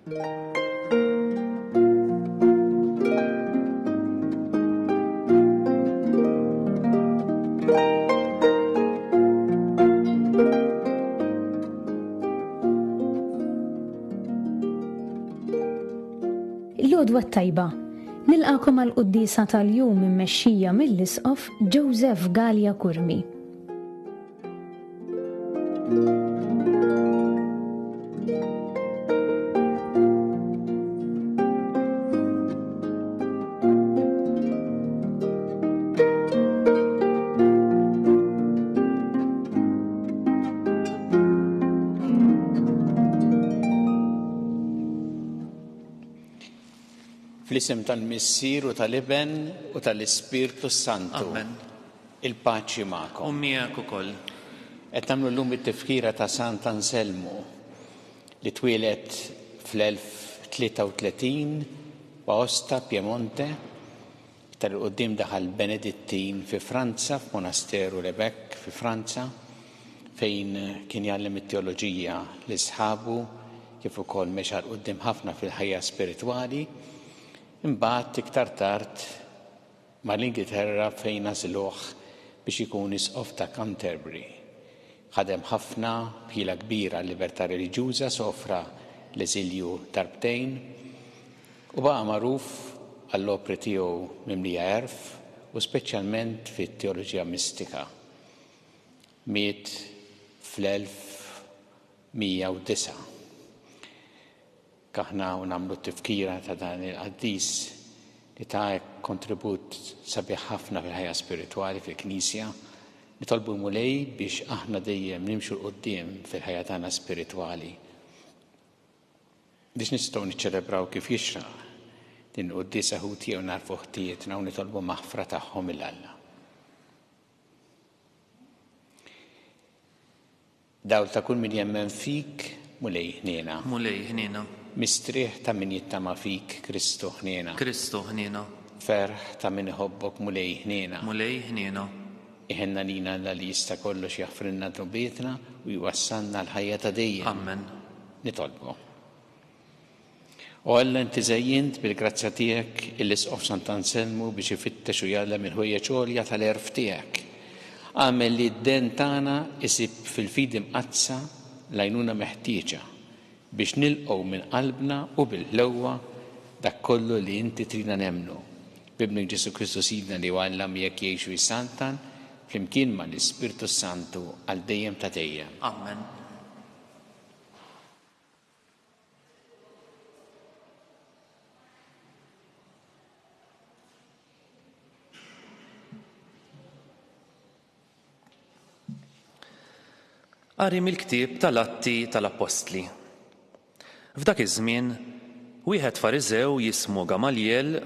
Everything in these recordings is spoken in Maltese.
L-għodwa tajba, nilqakom għal-quddisa tal-jum immexxija mill-Isqof Joseph Gallia Kurmi. Fl-isem tal-Missier u tal-Iben u tal-Ispirtu Santu. Amen. Il-paċi magħkom. U miegħek ukoll. Qed nagħmlu llum it-tifkira ta' Sant Anselmu li twieled fl-1033 f'Aosta, Piemonte, tal-qudiem daħal Benedittin fi Franza, f'Monasteru Rebek fi Franza, fejn kien jgħallem it-teoloġija li sħabu kif ukoll mexa l-qudiem ħafna fil-ħajja spiritwali. Imbagħad iktar tard mal-Ingilterra fejn nażluh biex ikun Isqof ta' Canterbury. Ħadem ħafna bħila kbira l-libertà reliġjuża, sofra l-eżilju darbtejn u baqa' magħruf għall-opri tiegħu mimlija għerf u speċjalment fit-teoloġija mistika. Miet fl-1109. Kaħna u nagħmlu t-tifkira ta' dan il-qaddis li ta' kontribut sabiħ ħafna fil-ħajja spiritwali fil-Knisja, nitolbu mulej biex aħna dejjem nimxu l-qudiem fil-ħajja tagħna spiritwali. Biex nistgħu niċċelebraw kif jixraq din qudiesa ħutija u narfu ħtietna u nitolbu maħfra tagħhom il-Alla. Dawl ta' kull min jemmen fik mulej ħniena. Mulej ħniena. Mistrieħ ta' min jittama fik Kristu ħniena. Kristu ħniena. Ferħ ta' min iħobbok mulej ħniena. Mulej ħniena. Iħenna lina li jista' kollox jaffrinna drobietna u jwassalna l-ħajja ta' dejjem. Amen. Nitolbu. U Alla inti żejjint bil-grazzja tiegħek il-Isqof Sant Anselmu biex ifittex u jgħallem il-ħwejjeġ għolja tal-erf tiegħek. Għamel li d-den tagħna isib fil-fidi mqazza l-għajnuna meħtieġa biex nilqgħu minn qalbna u bil-ħlewwa dak kollu li inti trina nemmnu. Bibnu Ġesu Kristu Sidna li għallam jekk jgħixu jisantan flimkien ma' l-Ispirtu Santu għal dejjem ta' dejjem. Amen. Qari mill-ktieb tal-Atti tal-Apostli. F'dak iż-żmien, wieħed Fariżew jismu Gamaljel,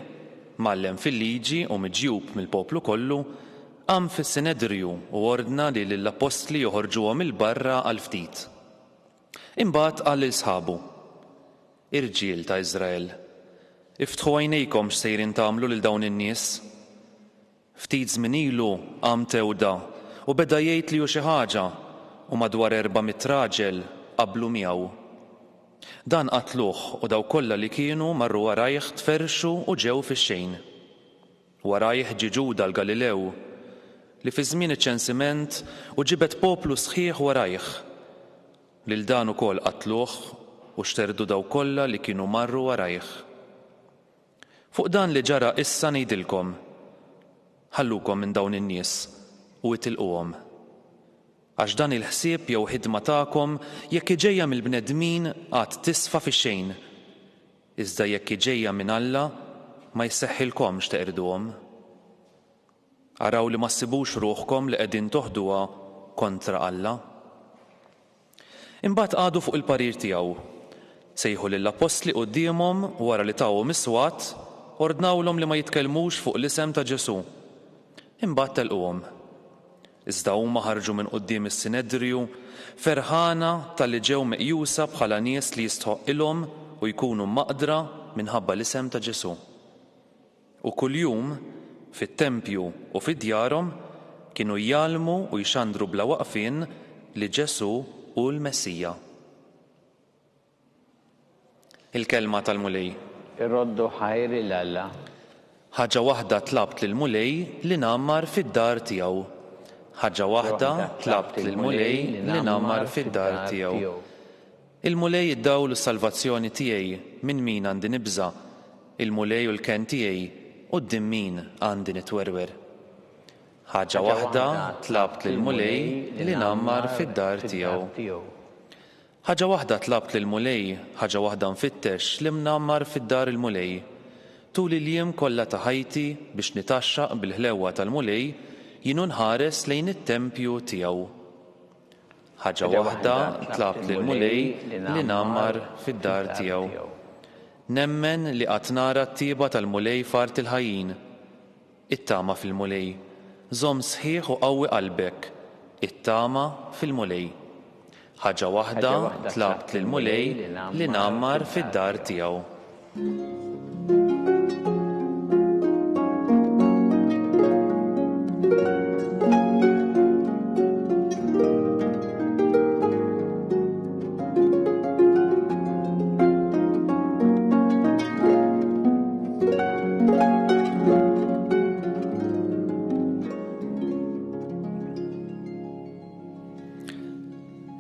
mallem fil-liġi u miġjub mill-poplu kollu, qam fis-Sinedriju u ordna li lill-Apostli joħorġuhom il-barra għal ftit. Imbagħad qal lil sħabu: Irġiel ta' Iżrael, iftħu għajnejkom x'sejrin tagħmlu lil dawn in-nies. Ftit żmien ilu qam Tewda u beda jgħid li hu xi ħaġa u madwar 400 raġel qablu miegħu. Dan qatluh u daw kollha li kienu marru warajh tferxu u ġew fix-xejn. Warajh ġie Ġuda l-Galilew li fi żmien iċ-ċensiment u ġibet poplu sħiħ warajh. Lil dan ukoll qatluh u xterdu daw kollha li kienu marru warajh. Fuq dan li ġara issa ngħidilkom: ħallukom minn dawn in-nies u itilquhom. Għax dan il-ħsieb jew ħidma tagħkom jekk ġejja mill-bnedmin għad tisfa fix-xejn. Iżda jekk ġejja minn Alla ma jseħħilkomx teqirduhom. Araw li ma ssibux ruħkom li qegħdin toħduha kontra Alla. Imbagħad qagħdu fuq il-parir tiegħu. Sejħu lill-apostli qudiemhom wara li tawhom is-swat, ordnawlhom li ma jitkellmux fuq l-isem ta' Ġesu. Imbagħad telquhom. Iżda huma ħarġu minn quddiem is-Sinedriju ferħana tal-li ġew meqjusa bħala nies li jistħoqilhom u jkunu maqdra minħabba l-isem ta' Ġesu. U kuljum fit-tempju u fid-djarhom kienu jgħallmu u jxandru bla waqfien li Ġesu hu l-Messija. Il-kelma tal-mulej. Irroddu ħajri l-Alla. Ħaġa waħda tlabt lill-mulej li nammar fid-dar tiegħu. Ħaġa waħda tlabt lill-mulej li nammar fid-dar tiegħu. Il-mulej id-dawl s-salvazzjoni tiegħi minn min għandi nibża. Il-mulej u l-ken tiegħi quddiem min għandi nitwerwer. Ħaġa waħda tlabt lill-mulej li nammar fid-dar tiegħu. Ħaġa waħda tlabt lill-mulej, ħaġa waħda nfittex li mnammar fid-dar il-mulej. Tul il-jiem kollha ta' ħajti biex nitaxxaq bil-ħlewwa tal-mulej jienu nħares lejn it-tempju tiegħu. Ħaġa waħda tlabt lill-mulej li nammar fid-dar tiegħu. Nemmen li qatt nara t-tieba tal-mulej fart il-ħajjin. It-tama fil-mulej. Żomm sħiħ u qawwi qalbek. It-tama fil-mulej. Ħaġa waħda tlabt lill-mulej li nammar fid-dar tiegħu.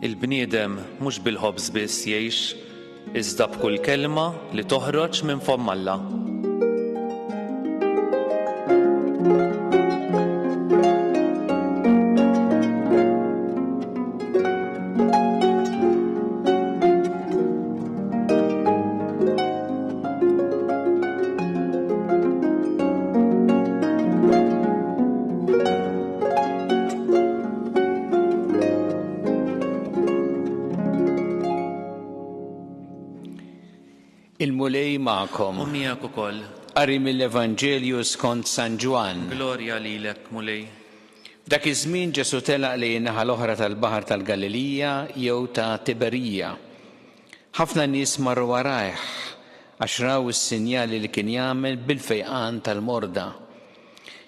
Il-bniedem mhux bil-ħobż biss jgħix, iżda b'kull kelma li toħroġ minn fomm Alla. Il-mulej ma'kom. U miegħek ukoll. Qari mill-Evanġelju skont San Ġwan. Glorja lilek, mulej. F'dak iż-żmien Ġesu telaq lejn naħa l-oħra tal-Baħar tal-Galilija jew ta' Tiberija. Ħafna nies marru warajh għax raw is-sinjali li kien jagħmel bil-fejqan tal-morda.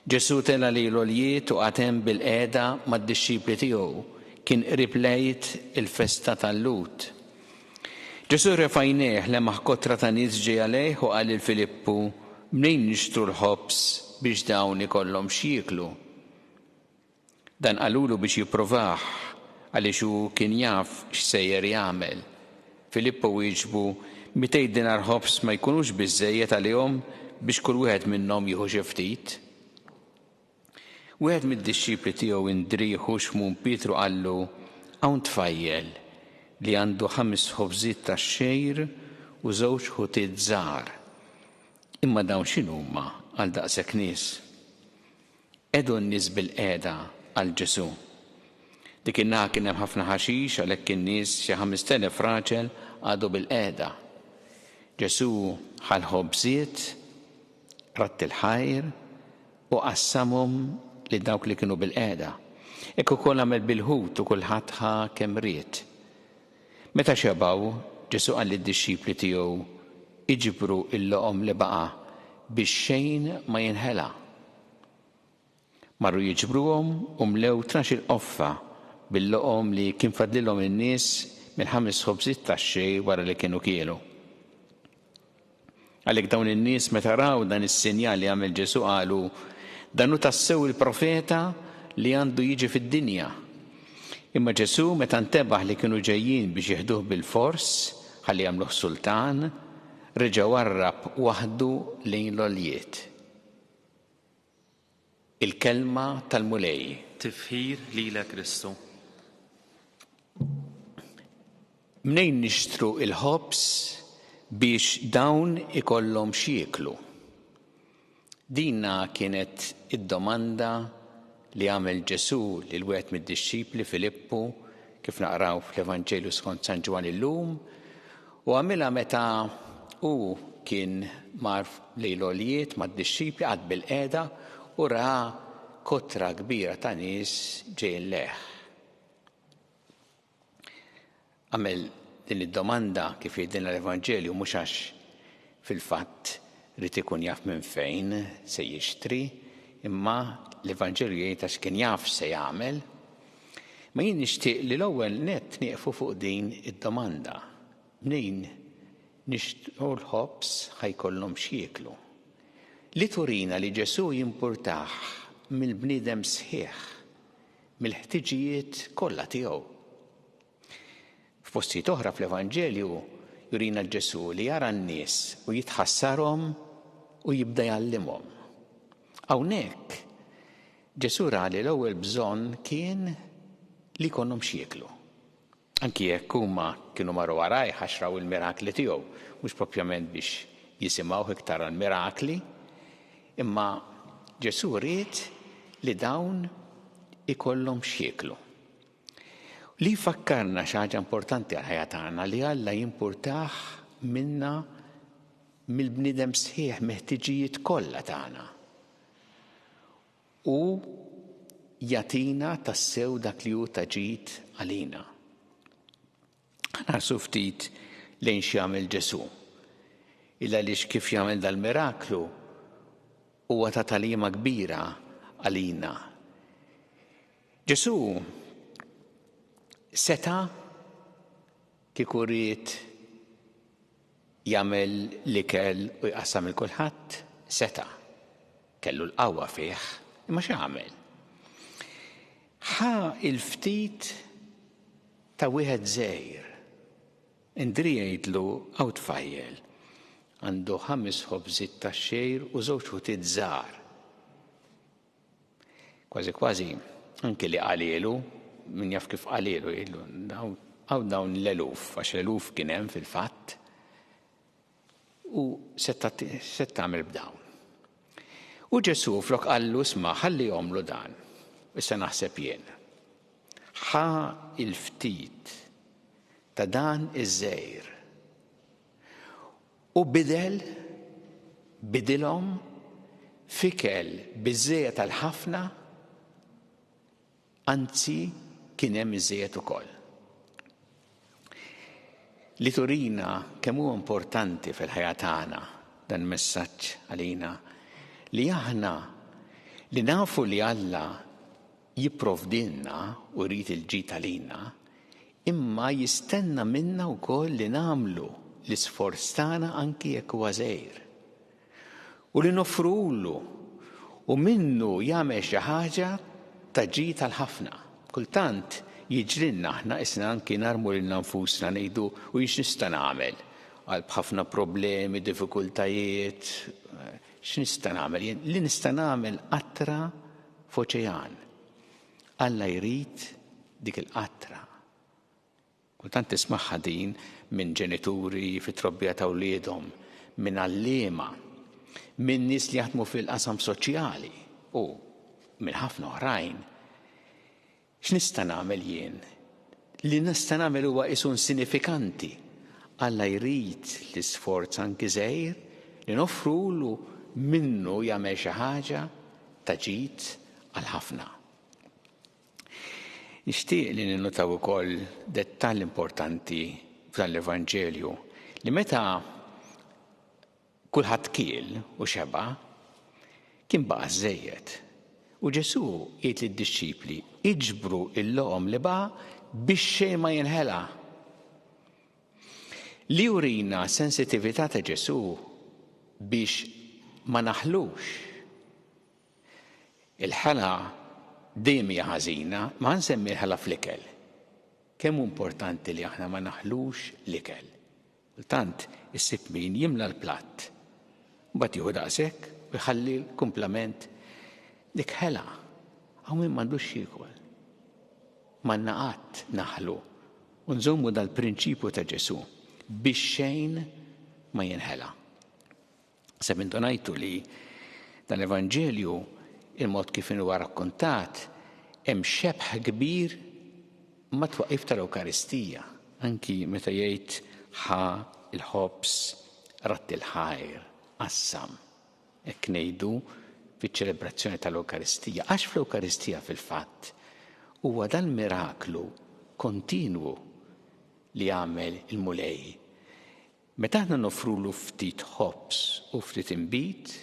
Ġesu telaq lejn l-għoljiet u għatem bil-qiegħda mad-dixxipli tiegħu. Kien qrib lejt il-festa tal-Lut. Ġesu refajneħ lemaħ kotra ta' nies ġej għalejh u qal lil Filippu mnejn nixtru l-ħobs biex dawn ikollhom x'jieklu. Dan qalulu biex jippruvaħ għaliex hu kien jaf x'sejjer jagħmel. Filippu wieġbu 200 dinar ħobs ma jkunux biżżejjed għalihom biex kull wieħed minnhom jieħu xi ftit. Wieħed mid-dixxipli tiegħu indrieħu x'mun Pietru qallu hawn tfajjel li għandu 5 ħobżiet tax-xejr u 2 ħutiet żgħar. Imma dawn x'inhuma għal daqshekk nies? Edu n-nies bil-qiegħda għal Ġesu. Dik in-naħa kien hemm ħafna ħaxix għalhekk in-nies xi 5,000 raġel għadu bil-qiegħda. Ġesu ħal ħobżiet, ratt il-ħajr u qassamhom lil dawk li kienu bil-qiegħda. Hekk ukoll għamel bil-ħut u kulħadd ħa kemm ried. Meta xebaw, Ġesu qal lid-dixxipli tiegħu iġbru l-loqom li baqa' biex xejn ma jinħela. Marru jiġbruhom u mlew 12 qoffa bil-loqom li kien fadlilhom in-nies minn 5 ħobżiet tax-xejn wara li kienu kielu. Għalhekk dawn in-nies meta raw dan is-sinjal li għamel Ġesu qalu dan hu tassew il-profeta li għandu jiġi fid-dinja. Imma Ġesu meta ntebaħ li kienu ġejjin biex jieħduh bil-fors ħalli jagħmluh sultan, reġa' warrab waħdu lejn l-għoljiet. Il-kelma tal-mulej. Tifħir lilek Kristu. Mnejn nixtru il-ħobs biex dawn ikollhom x'jieklu? Dinna kienet id-domanda li għamel Ġesu lil wieħed mid-dixxipli Filippu kif naqraw fl-Evanġelju skont San Ġwan illum u għamilha meta hu kien mar lejn l-għoljiet mad-dixxipli għad bil-qiegħda u ra kotra kbira ta' nies ġejjin leħ. Għamel din id-domanda kif jgħidilna l-Evanġelju mhux għax fil-fatt rid ikun jaf minn fejn se jixtri, imma l-Evanġelju jgħid għax kien jaf se jagħmel. Ma jien nixtieq li l-ewwel nett nieqfu fuq din id-domanda. Mnejn nixtiequ l-ħobs ħajkollhom x'jieklu. Li turina li Ġesu jimpurtah mill-bniedem sħiħ, mill-ħtiġijiet kollha tiegħu. F'postijiet oħra fl-Evanġelju jurina Ġesu li jara n-nies u jitħassarhom u jibda jgħallimhom. Hawnhekk Ġesu ra li l-ewwel bżonn kien li jkollhom x'jieklu. Anki jekk huma kienu marru warajh għax raw il-mirakli tiegħu, mhux propjament biex jisimgħu iktar għall-mirakli, imma Ġesu ried li dawn ikollhom x'jieklu. Li fakkarna xi ħaġa importanti għal ħajja tagħna li Alla jimpurtah minna mill-bniedem sħiħ meħtiġijiet kollha tagħna. U jatina tassew dak li hu taġid għalina. Ħarsu ftit lejn x'jagħmel Ġesu. Illa għaliex kif jagħmel dal-miraklu huwa ta' tagħliema kbira għalina. Ġesu seta' kieku ried jagħmel l-ikel u jqassam il kulħadd, seta' kellu l-qawwa fih, imma x'għamel? Ħa il-ftit ta' wieħed żgħir, indri jgħidlu għaw tfajjel, għandu 5 ħobżiet tax-xejr u 2 ħutiet żgħar. Kważi anke li qalilu, min jaf kif qalilu jgħidlu għaw dawn l-eluf, għax l-eluf kien hemm fil-fatt, u se tagħmel b'dawn. U Ġesu flok qallu isma' ħalli jagħmlu dan. Issa naħseb jien. Ħa il-ftit ta' dan iż-żgħir u bidilhom fikel biż-żejjed tal-ħafna, anzi kien hemm iż-żejjed ukoll. Li turina kemm huwa importanti fil-ħajja tagħna dan messaġġ għalina li aħna li nafu li Alla jipprovdilna u jrid il-ġid għalina, imma jistenna minna wkoll li nagħmlu l-isforz tagħna anki jekk huwa żgħir. U li nofrulu u minnu jagħmel xi ħaġa ta' ġid għal ħafna. Kultant jiġrilna aħna isna anki narmu lil nfusna ngħidu u x'nista' nagħmel għal b'ħafna problemi, diffikultajiet, x'nista' nagħmel? Li nista' nagħmel qatra f'oċean. Alla jrid dik il-qatra. Kultant tismagħha din minn ġenituri fit-trobbija ta' wliedhom, minn għalliema, minn nies li jaħdmu fil-qasam soċjali u minn ħafna oħrajn. X'nista' nagħmel jien? Li nista' nagħmel huwa qisu sinifikanti. Alla jrid l-isforz anki żgħir li nofrulu minnu jagħmel xi ħaġa ta' ġid għal ħafna. Nixtieq li ninnotaw ukoll dettall importanti fl-Evanġelju li meta kulħadd kiel u xeba kien baqa' żejjed. U Ġesu jgħid lid-disċipli iġbru l-loqom li baqa' biex xejn ma jinħela. Li jurina sensitività ta' Ġesu biex ma naħlux. Il-ħela dejjem hija ħażina, ma nsemmi l-ħela fl-ikel. Kemm importanti li aħna ma naħlux l-ikel. Kultant issib min jimla l-platt. Mbagħad jieħu daqshekk u jħalli l-kumplament dik ħela hawn min m'għandux jiekol. M'għandna qatt naħlu u nżommu dal-prinċipju ta' Ġesu biex xejn ma jinħela. Sebintu ngħidu li dan-Evanġelju il-mod kif huwa rakkontat hemm xebħ kbir ma' twaqqif tal-Ewkaristija, anki meta jgħid ħa il-ħobs ratti l-ħajr qassam. Hekk ngħidu fiċ-ċelebrazzjoni tal-Ewkaristija. Għax fl-Ewkaristija fil-fatt huwa dal-miraklu kontinwu li jagħmel il-mulej. Meta aħna nofrulu ftit ħobs u ftit inbit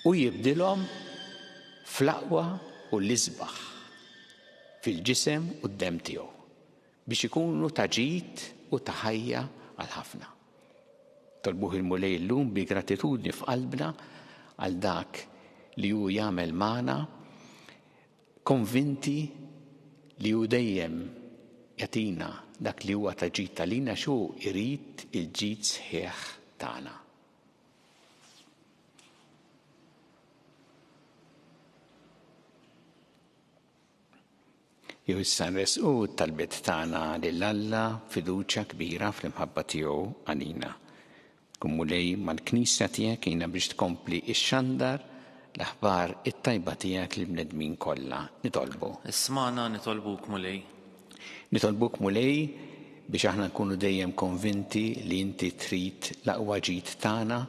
u jibdilhom fl-aqwa u l-isbaħ fil-ġisem u d-dem tiegħu biex ikunu ta' ġid u ta' ħajja għal ħafna. Tolbuh il-mulej l-lum bi gratitudni f'qalbna għal dak li hu jagħmel magħna, konvinti li hu dejjem jagħtina dak li huwa ta' ġid talina xu irid il-ġid sħiħ tagħna. Jew issa nresqu t-talbiet tagħna lill-Alla fiduċja kbira fl-imħabba tiegħu għalina. Kun mulej mal-Knisja tiegħek jiena biex tkompli x-xandar l-aħbar it-tajba tiegħek lill-bnedmin kollha. Nitolbu. Isma'na nitolbuk mulej. Nitolbuk mulej biex aħna nkunu dejjem konvinti li inti trid l-aqwa ġid tagħna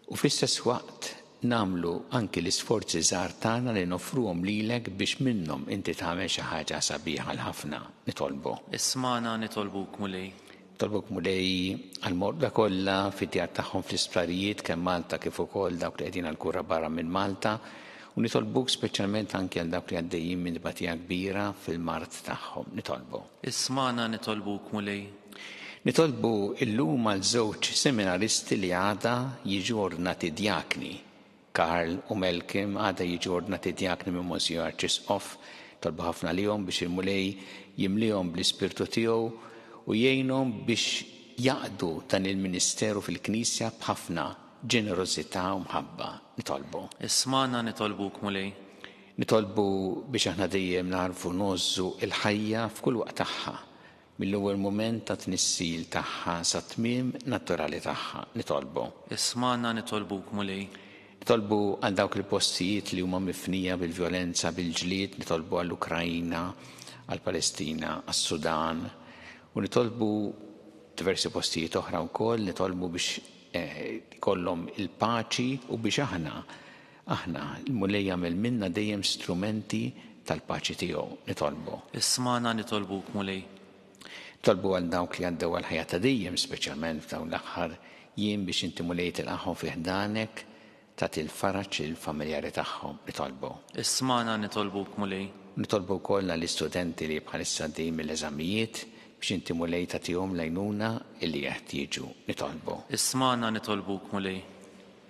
u fl-istess waqt namlu anki l-isforzi żgħar tagħna li nofruhom lilek biex minnhom inti tagħmel xi ħaġa sabiħa l-ħafna. Nitolbu. Isma'na nitolbuk mulej. Tolbuk mulej għal-morda kollha fid-djar tagħhom fl-isptarijiet kemm Malta kif ukoll dawk li qegħdin għall-kura barra minn Malta u nitolbuk speċjalment anke għal dawk li għaddejjin minn batija kbira fil-mart tagħhom. Nitolbu. Isma'na nitolbuk mulej. Nitolbu illum għal żewġ seminaristi li għada jiġu ordnati djakni. Karl u Malcolm għada jiġu ordnati djakni minn Monsignor Arċisqof. Tolbu ħafna lihom biex il-mulej jimlihom bl-ispirtu tiegħu u jgħinhom biex jaqdu dan il-ministeru fil-Knisja b'ħafna ġenerożità u mħabba. Nitolbu. Isma'na nitolbuk mulej. Nitolbu biex aħna dejjem narfu nożżu il-ħajja f'kull waqt tagħha, mill-ewwel mument ta' tnissil tagħha sa tmiem naturali tagħha. Nitolbu. Isma'na nitolbuk mulej. Nitolbu għal dawk il-postijiet li huma mifnija bil-vjolenza bil-ġlied, nitolbu għall-Ukrajna, għall-Palestina, għas-Sudan, u nitolbu diversi postijiet oħra wkoll, nitolbu biex kollhom il-paċi u biex aħna l-mulej jagħmel minna dejjem strumenti tal-paċi tiegħu. Nitolbu. Isma'na nitolbuk mulej. Nitolbu għal dawk li għaddew għal ħajja ta' dejjem speċjalment f'dawn l-aħħar jiem biex inti mulej tilqahom fi ħdanek tagħti l-faraġġ il-familjari tagħhom. Nitolbu. Isma'na nitolbuk mulej. Nitolbu wkoll għall-istudenti li bħalissa għaddejjin mill-eżamijiet biex inti mulej tagħtihom l-għajnuna illi jeħtieġu. Nitolbu. Isma'na nitolbuk mulej.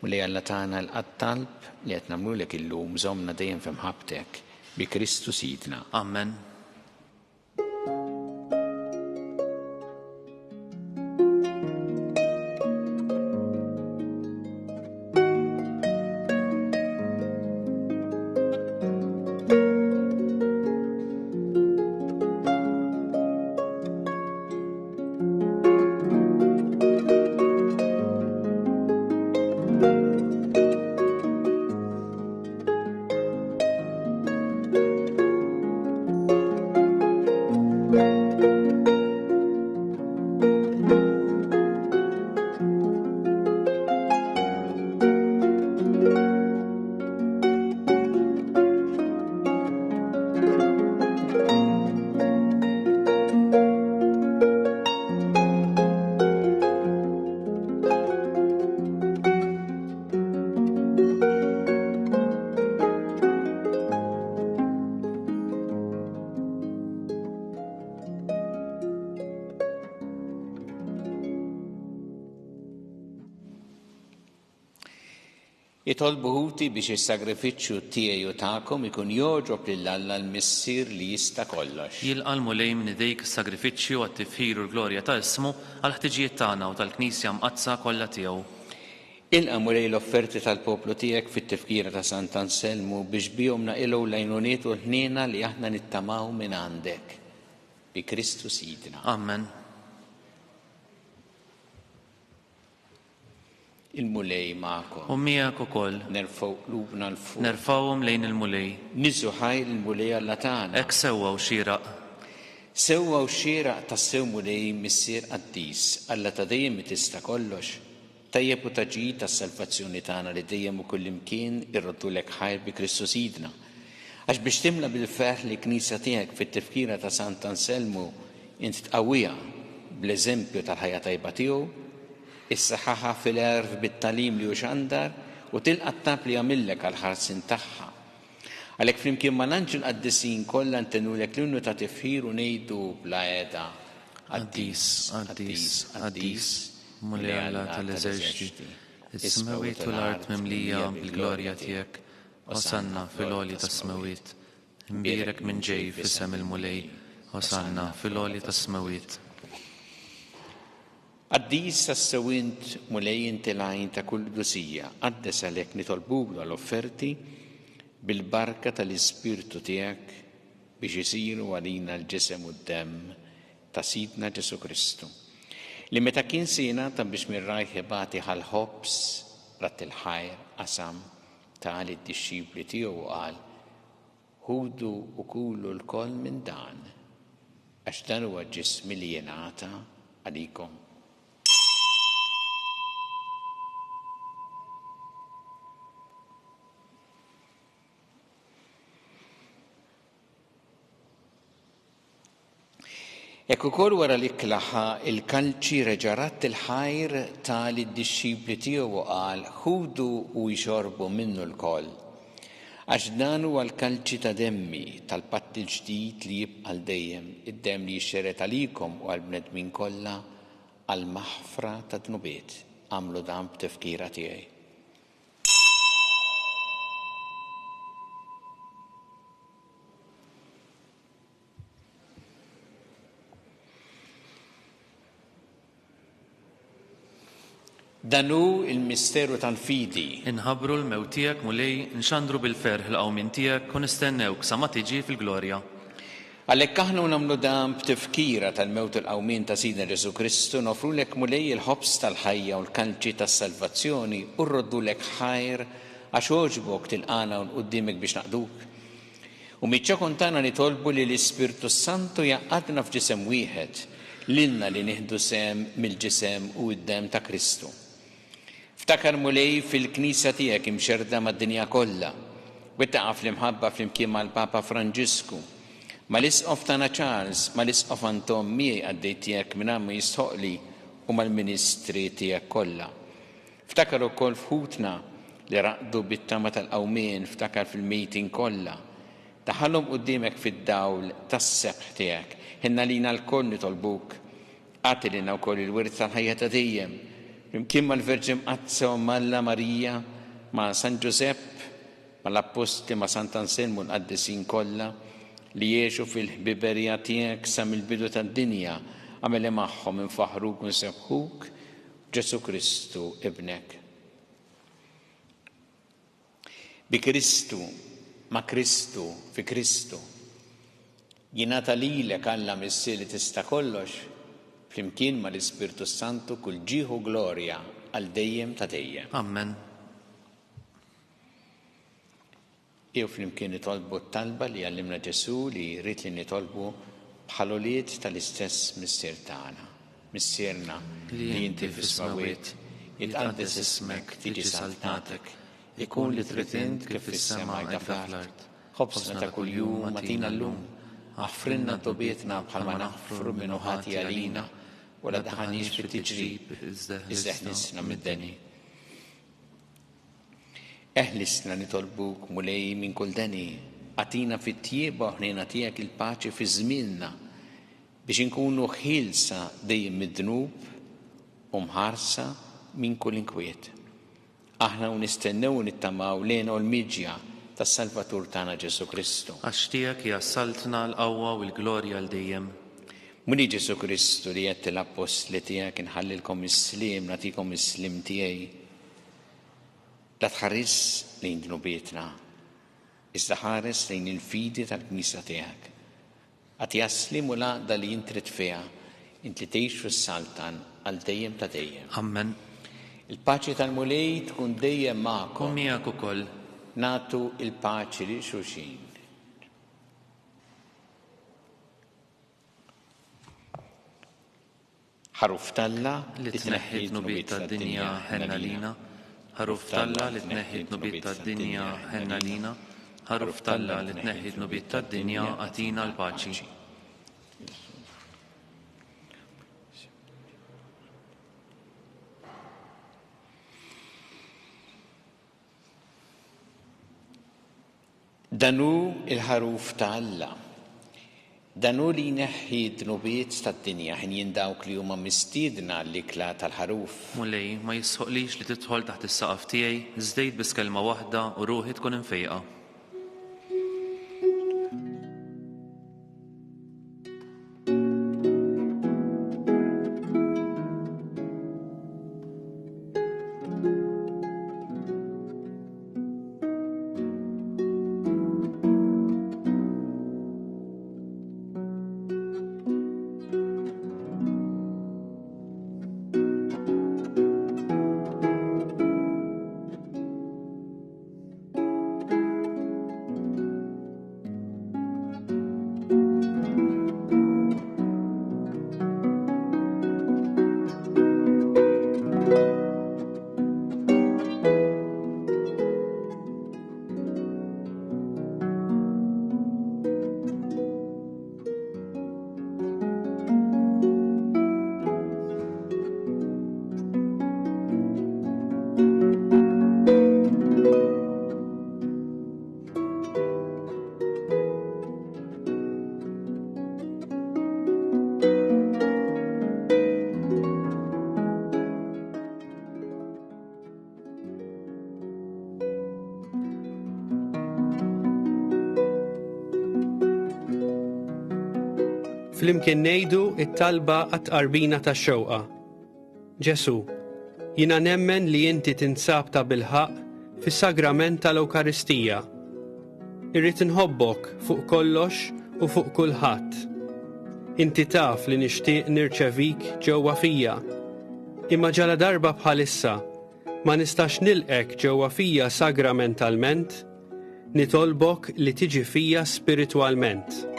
Mulej Alla tagħna l-qattalb li qed nagħmlulek illum żommna dejjem f'imħabbtek bi Kristu Sidna. Amen. Itolbu ħuti biex is-sagrifiċċju tiegħi u tagħkom ikun jogħġob lill-Alla l-Missier li jista' kollox. Jilqa' l-mulej minn idejk is-sagrifiċċju għat-tifħir u l-glorja ta' ismu għal ħtiġijiet tagħna u tal-Knisja mqazza kollha tiegħu. Ilqa' mulej l-offerti tal-poplu tiegħek fit-tifkira ta' Sant Anselmu biex bihom naqilgħu l-għajnuniet u l-ħniena li aħna nittamaw minn għandek. Bi Kristu Sidna. Amen. Il-mulej magħkom. U miegħek ukoll. Nerfgħu qlubna l-fuq. Nerfgħuhom lejn il-mulej. Niżu ħajr il-mulej Alla tagħna. Hekk sewwa u xieraq. Sewwa u xieraq tas-sew mulej missier qaddis Alla ta' dejjem tista' kollox. Tajjeb u taġid tas-salvazzjoni tagħna li dejjem u kullimkien irroddulek ħajr bi Kristu Sidna. Għax biex timla bil-ferħ li knisja tiegħek fit-tifkira ta' Sant Anselmu int tqawwiha bl-eżempju tal-ħajja tajba tiegħu, is-saħħaħa fil-erf bit-talim li hu xandar u tilqa' t-tab li jagħmilek għall-ħarsin tagħha. Għalhekk flimkien ma' l-anġel qaddisin kollha ntennulek l-innu ta' tifħir u ngħidu bla qiegħda Qaddis, Qaddis, Qaddis, mulli Alla tal-eżerċiti, is-smawiet u l-art mimlija bil-glorja tiegħek, Osanna fil-għoli tas-smawiet. Imbierek minn ġej f'isem il-mulej, Osanna fil-għoli tas-smawiet. Għaddis tas-sewint mulej intilajn ta' kull dusija, għaddes għalek nitolbuk l-offerti bil-barka tal-Ispirtu tiegħek biex isiru għalina l-ġisem u d-dem ta' Sidna Ġesu Kristu. Li meta kien ta' biex mirrajħ bati ħal-ħobs rat il-ħajr qasam ta' id-disċipli tiegħu qal: ħudu u kulu l-koll minn dan, għax dan huwa ġismi li jingħata għalikom. Ek ukoll wara li klaħħa il-kalċi reġarat il-ħajr tal-disċipli tiegħu qal: ħudu u jxorbu minnu l-koll, għax dan huwa l-kalċi ta' demmi tal-patt il-ġdid li jibqa' dejjem, id-demm li jixxeret għalikom u għall-bnedmin kollha għall-maħfra ta' dnubiet. Għamlu dan b'tifkira tiegħi. Danu il-misteru tal-fidi. Inħabru l-mewt tiegħek mulej, nxandru bil-ferħ l-qawmin tiegħek u nistennewk sa ma tiġi fil-glorja. Għalhekk aħna nagħmlu dan b'tifkira tal-mewt il-qawmin ta' Sidna Ġesu Kristu, nofrulek mulej il-ħobs tal-ħajja u l-kalċi tas-salvazzjoni u rroddulek ħajr għax oġbok tilqana qudiemek biex naqduk. U miċċa tagħna nitolbu li l-Ispirtu Santu jaqgħadna f'ġisem wieħed lilna li nieħdu sem mill-ġisem u d-dem ta' Kristu. Ftakar mulej fil-Knisja tiegħek imxerda mad-dinja kollha, u taqaf l-imħabba flimkien mal-Papa Franġisku, mal-Isqof tagħna Charles, mal-Isqof Anton miegħi għaddej tiegħek minn għammu jistħoqli u mal-Ministri tiegħek kollha. Ftakar ukoll f'ħutna li raqdu bit-tama tal-qawmien, ftakar fil-mejtin kollha. Taħallhom quddiemek fid-dawl tas-sebħ tiegħek. Ħinna lina l-koll nitolbuk. Għati lina wkoll il-wirt tal-ħajja ta' dejjem. Flimkien mal-Verġin Qazza u Malla Marija, ma' San Giuseppe, mal-Apostli, ma' Sant'Anselmu l-qaddisin kollha li jgħixu fil-ħbiberija tiegħek sa mill-bidu tad-dinja, għamel magħhom infaħruk u nsebħuk Ġesu Kristu ibnek. Bi Kristu, ma' Kristu, fi Kristu, jingħata lilek Alla missi li tista' kollox, flimkien ma' l-Ispirtu Santu kull ġieħu glorja għal dejjem ta' dejjem. Amen. Jew flimkien nitolbu t-talba li għallimna Ġesu li jrid li nitolbu bħal-ulied tal-istess missier tagħna. Missierna li inti fis-smawiet, jitqaddes ismek, tiġi saltnatek, ikun li trid int kif fis-sema qiegħda fl-ard. Ħobsna ta' kuljum atina llum, aħfrinna dobietna bħalma naħfru minnu ħati għalina, u la daħanix fit-tiġrib, iżdeħnisna mid-deni. Eħlisna nitolbuk mulej minn kull deni, għatina fit-tjieba ħnejna tiegħek il-paċi fi żmienna biex inkunu ħilsa dejjem mid-dnub u mħarsa minn kull inkwiet. Aħna nistennew nittamaw lejna u l-miġja tas-Salvatur tagħna Ġesu Kristu. Għax tiegħek jassaltna l-qawwa u l-glorja l dejjem. Muni Ġesu Kristu li qed l-apostli tiegħek inħallilkom is-sliem, nagħtikom is-sliem tiegħi. La tħares lejn dnubietna, iżda ħares lejn il-fidi tal-Knisja tiegħek. Għad jaslim u laqda li jintrid fiha, int li tgħix fis-saltan għal dejjem ta' dejjem. Amen. Il-paċi tal-mulej tkun dejjem magħkom. Miegħek ukoll. Nagħtu il-paċi li xulxin. ħaruf talla li tneħħi d-nubiet tad-dinja ħenna lina, ħaruf talla li tneħħi d-nubiet tad-dinja ħenna lina, ħaruf talla li tneħħi d-nubiet tad-dinja għatina l-paċi. Danu il-ħaruf ta' Alla. Dan hu li jneħħi d-dnubiet tad-dinja ħin dawk li huma mistiedna l-ikla tal-ħaruf. Mulej, ma jisħoqlix li tidħol taħt is-saqaf tiegħi, żdejt biss kelma waħda u ruħi tkun infejqa. Flimkien ngħidu it-talba għat-tqarbina tax-xewqa. Ġesu, jiena nemmen li inti tinsab ta' bilħaq fis-sagrament tal-Ewkaristija. Irrid inħobbok fuq kollox u fuq kulħadd. Inti taf li nixtieq nirċevik ġewwa fija. Imma ġala darba bħalissa ma nistax nilqek ġewwa fija sagramentalment, nitolbok li tiġi fija spiritwalment.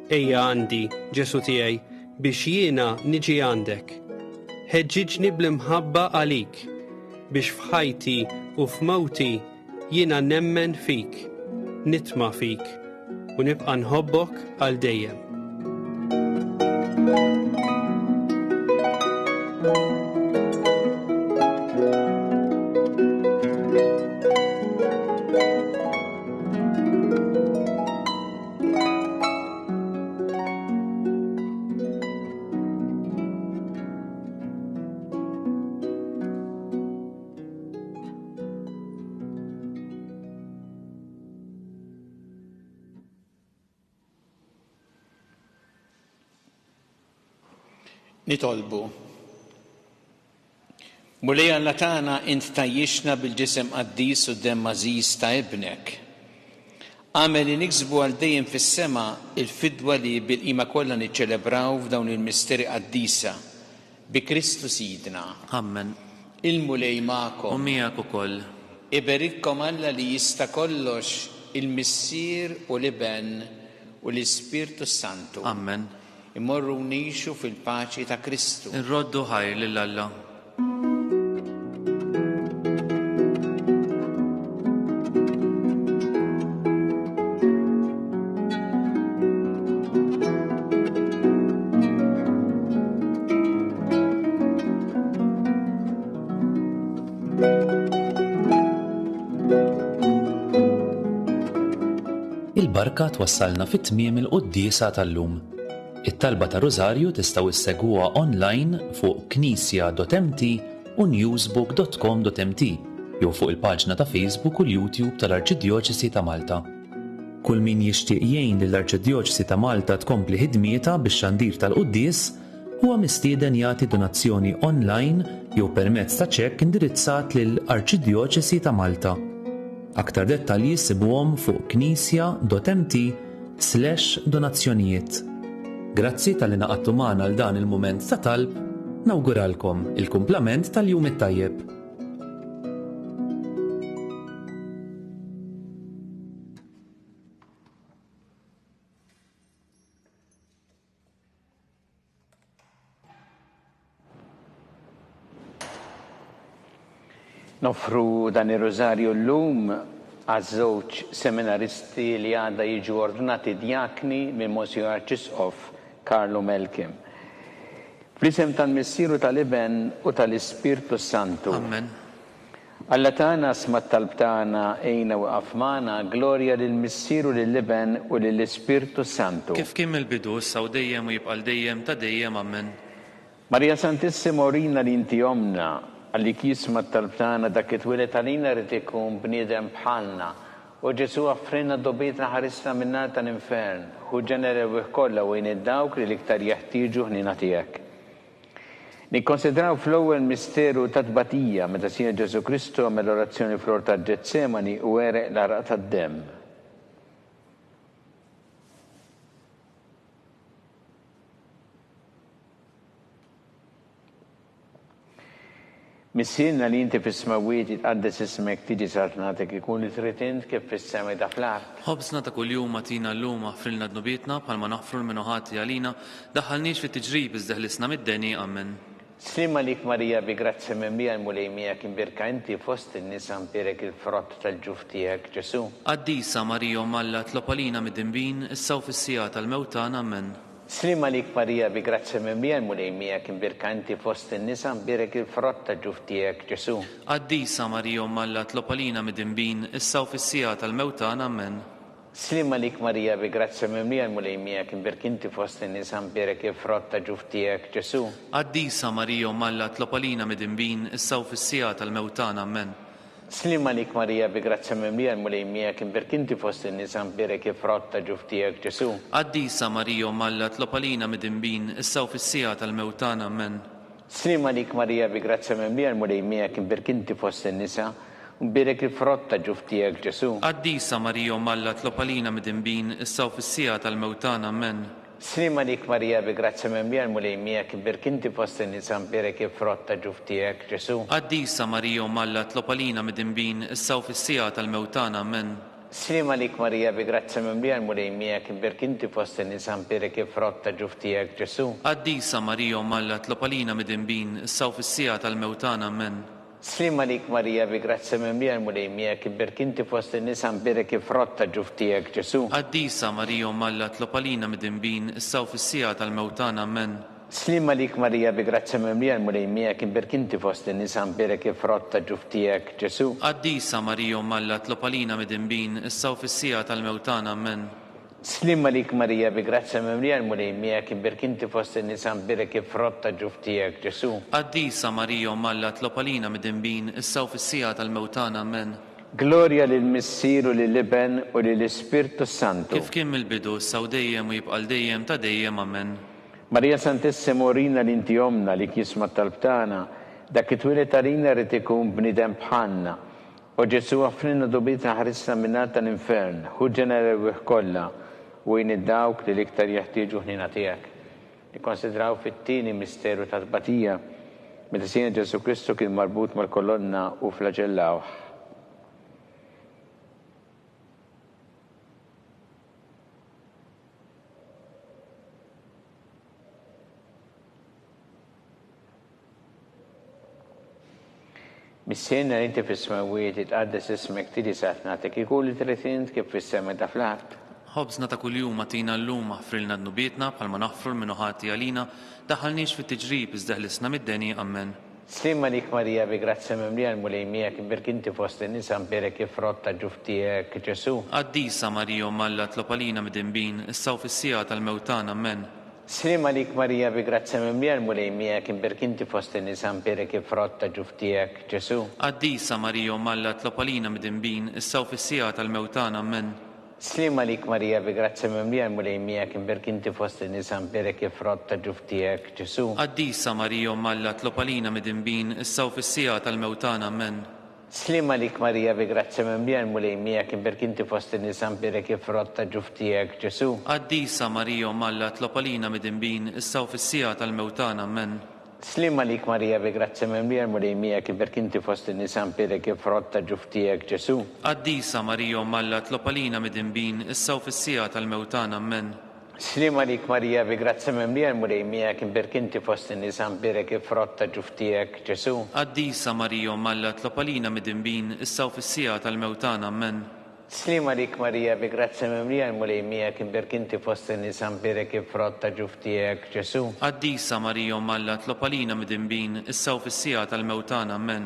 Ejja għandi, Ġesu tiegħi, biex jiena niġi għandek. Ħeġġiġni bl-imħabba għalik, biex f'ħajti u f'mewti jiena nemmen fik, nitma' fik, u nibqa' nħobbok għal dejjem. Nitolbu. Mulej Alla tagħna int tajjixna bil-ġisem qaddis u d-demm għażiż ta' ibnek. Għamel li niksbu għal dejjem fis-sema il-fidwa li bil-qima kollha niċċelebraw f'dawn il-misteri qaddisa bi Kristu Sidna. Amen. Il-mulej magħkom. U miegħek ukoll. Iberikkom Alla li jista' kollox il-Missier u l-Iben u l-Ispirtu Santu. Amen. Immorru nixu fil-paċi ta' Kristu. Irroddu ħajr lil Alla. Il-barka twassalna fit-tmiem il-qudiesa tal-lum. It-talba ta' Rożarju tistgħu issegwuha online fuq knisja.mt u newsbook.com.mt jew fuq il-paġna ta' Facebook u l-YouTube tal-Arċiddijoċesi ta' Malta. Kull min jixtieq jgħin lill-Arċiddijoċesi ta' Malta tkompli ħidmietha bix-xandir tal-quddies huwa mistieden jagħti donazzjoni online jew permezz ta' ċekk indirizzat lill-Arċiddijoċesi ta' Malta. Aktar dettalji sibuhom fuq knisja.mt/donazzjonijiet. Grazzi tal-li naqattu magħna għal dan il-mument ta' talb, nawguralkom il-kumplament tal-jum it-tajjeb. Nofru dan ir-Rożarju llum għaż-żewġ seminaristi li għadha jiġu ordnati djakni minn Monsignor Arċisqof Karlo Melkim. Fl-isem tal-Missieru tal-Iben u tal-Ispirtu Santu. Amen. Alla tagħna sma t-talb tagħna ejna waqaf magħna, glorja lill-Missieru lill-Liben u lill-Ispirtu Santu. Kif kien mill-bidu issa u dejjem u jibqa' dejjem ta' dejjem ammen. Marija Santissima urina li inti omna, għalli kisma t-talb tagħna dak it-twilet għalina rid ikun bniedem bħalna. U Ġesu għaffrinna d-dobitna ħarisna minnar tal-infern, u ġenerew kollha u id-dawk li l-iktar jeħtieġu ħnina tiegħek. Nikkonsidraw fl-ewwel misteru ta' tbatija meta sija Ġesu Kristu għamel orazzjoni fl-ort ta' Ġetsemani u għereq l-araq tad-demm. Missierna li inti fis-smawiet jitqaddes ismek tiġi sartnatek ikun li trid int kif fis-sema ta' fl-art. Ħobżna ta' kuljum għatina llum aħfrilna d-nubietna bħalma naħfru l-minuħati għalina daħħalniex fit-tiġrib iżdeħlisna mid-deni ammen. Slima lik Marija bi grazzi minn bija l-mulejmija kien birka inti fost in-nisa mpirek il-frott tal-ġuf tiegħek Ġesu. Qaddisa Marija Malla tlopalina mid-dinbin issaw fis-sija tal-mewtan ammen. Slima lik Marija bi grazzi minn bija l-mulejmija kien birka inti fost in-nisa mpirek il-frott tal-ġuf tiegħek Ġesu. Qaddisa Marija Malla tlopalina mid-dinbin issaw fis-sija tal-mewtan ammen. Slima lik Marija bi grazzi minn bija l-mulejmija kien birka inti fost in-nisa mpirek il-frott tal-ġuf tiegħek Ġesu. Qaddisa Marija Malla tlopalina mid-dinbin issaw fis-sija tal-mewtan ammen. Slima lik Marija bi grazzi minn bija l-mulejmija kien birka inti fost in-nisa mpirek il-frott tal-ġuf tiegħek Ġesu. Qaddisa Marija Malla tlopalina mid-dinbin issaw fis-sija tal-mewtan ammen. Slima lik Marija bi grazzi minn bija l-mulejmija kien birka inti fost in-nisa mpirek il-frott tal-ġuf tiegħek Ġesu. Qaddisa Marija Malla tlopalina mid-dinbin issaw fis-sija tal-mewtan ammen. Slima lik Marija bi grazzi minn bija l-mulejmija kien birka inti fost in-nisa mpirek il-frott tal-ġuf tiegħek Ġesu. Qaddisa Marija Malla tlopalina mid-dinbin issaw fis-sija tal-mewtan ammen. Slima lik Marija bi grazzi minn bija l-mulejmija kien birka inti fost in-nisa mpirek il-frott tal-ġuf tiegħek Ġesu. Qaddisa Marija Malla tlopalina mid-dinbin issaw fis-sija tal-mewtan ammen. Slima lik Marija bi grazzi minn bija l-mulejmija kien birka inti fost in-nisa mpirek il-frott tal-ġuf tiegħek Ġesu. Qaddisa Marija Malla tlopalina mid-dinbin issaw fis-sija tal-mewtan ammen. Slima lik Marija bi grazzi minn bija l-mulejmija kien birka inti fost in-nisa mpirek il-frott tal-ġuf tiegħek Ġesu. Qaddisa Marija Malla tlopalina mid-dinbin issaw fis-sija tal-mewtan ammen. Slima lik Marija bi grazzi minn bija l-mulejmija kien birka inti fost in-nisa mpirek il-frott tal-ġuf tiegħek Ġesu. Qaddisa Marija Malla tlopalina mid-dinbin issaw fis-sija tal-mewtan ammen. Glorja lill-Missieru lill-Liben u lill-Ispirtu Santu. Kif kien mill-bidu issa u dejjem u jibqa' dejjem ta' dejjem ammen. Marija Santissima urina li inti omna li kisma t-talb tagħna dak it-twilet għalina rid ikun bniedem bħalna. U Ġesu għaffrinna dubitna ħarisna minnar tal-infern, hu ġenerew kollha u id-dawk li l-iktar jeħtieġu ħnina tiegħek. Nikkonsidraw fit-tieni misteru ta' tbatija meta sija Ġesu Kristu kien marbut mal-kolonna u flaġellawh. Missierna li inti fis-smawiet jitqaddes ismek tiġi sartnatek ikun li trid int kif fis-sema ta' fl-art. Ħobżna ta' kuljum għatina llum aħfrilna d-nubietna bħalma naħfru l-minuħati għalina daħħalniex fit-tiġrib iżdeħlisna mid-deni ammen. Slima lik Marija bi grazzi minn bija l-mulejmija kien birka inti fost in-nisa mpirek il-frott tal-ġuf tiegħek Ġesu. Qaddisa Marija Malla tlopalina mid-dinbin issaw fis-sija tal-mewtan ammen. Slima lik Marija bi grazzi minn bija l-mulejmija kien birka inti fost in-nisa mpirek il-frott tal-ġuf tiegħek Ġesu. Qaddisa Marija Malla tlopalina mid-dinbin issaw fis-sija tal-mewtan ammen. Slima lik Marija bi grazzi minn bija l-mulejmija kien birka inti fost in-nisa mpirek il-frott tal-ġuf tiegħek Ġesu. Qaddisa Marija Malla tlopalina mid-dinbin issaw fis-sija tal-mewtan ammen. Slima lik Marija bi grazzi minn bija l-mulejmija kien birka inti fost in-nisa mpirek il-frott tal-ġuf tiegħek Ġesu. Qaddisa Marija Malla tlopalina mid-dinbin issaw fis-sija tal-mewtan ammen. Slima lik Marija bi grazzi minn bija l-mulejmija kien birka inti fost in-nisa mpirek il-frott tal-ġuf tiegħek Ġesu. Qaddisa Marija Malla tlopalina mid-dinbin issaw fis-sija tal-mewtan ammen. Slima lik Marija bi grazzi minn bija l-mulejmija kien birka inti fost in-nisa mpirek il-frott tal-ġuf tiegħek Ġesu. Qaddisa Marija Malla tlopalina mid-dinbin issaw fis-sija tal-mewtan ammen. Slima lik Marija bi grazzi minn bija l-mulejmija kien birka inti fost in-nisa mpirek il-frott tal-ġuf tiegħek Ġesu. Qaddisa Marija Malla tlopalina mid-dinbin issaw fis-sija tal-mewtan ammen.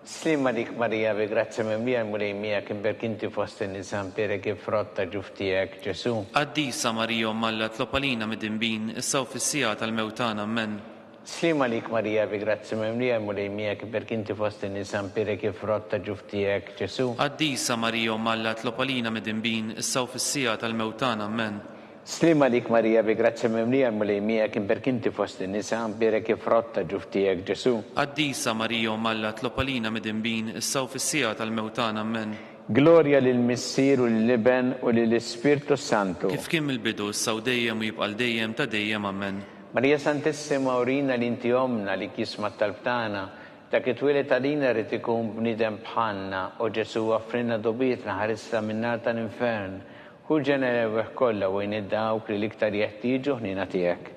Slima dik Marija bi grazzi mimlija l-mulejmija kim berkinti fost in-nisa perek frotta ġuftijek Ġesu. Qaddisa Marija Alla tlopalina mid-dinbin issa u fis-sija tal-mewtana ammen. Slima dik Marija bi grazzi mimlija l-mulejmija kim berkinti fost in-nisa perek frotta ġuftijek Ġesu. Qaddisa Marija Alla tlopalina mid-dinbin issa u fis-sija tal-mewtana ammen. Slima dik Marija bi grazzi mimlija l-mulejmija kim berkinti fost in-nisa perek frotta ġuftijek Ġesu. Qaddisa Marija Alla tlopalina mid-dinbin issa u fis-sija tal-mewtana ammen. Gloria lill-Missier u lill-Iben u lill-Ispirtu Santu. Kif kien mill-bidu issa u dejjem u jibqa' dejjem ta' dejjem ammen. Marija Santissima urina li inti omna li kisma tal-btana ta' kitwilet għalina rrid ikun bniedem bħalna u Ġesu offrina dobietna ħarissa min-nar tal-infern. Hu ġenerew kollha u id-dawk li l-iktar jeħtieġu ħnina tiegħek.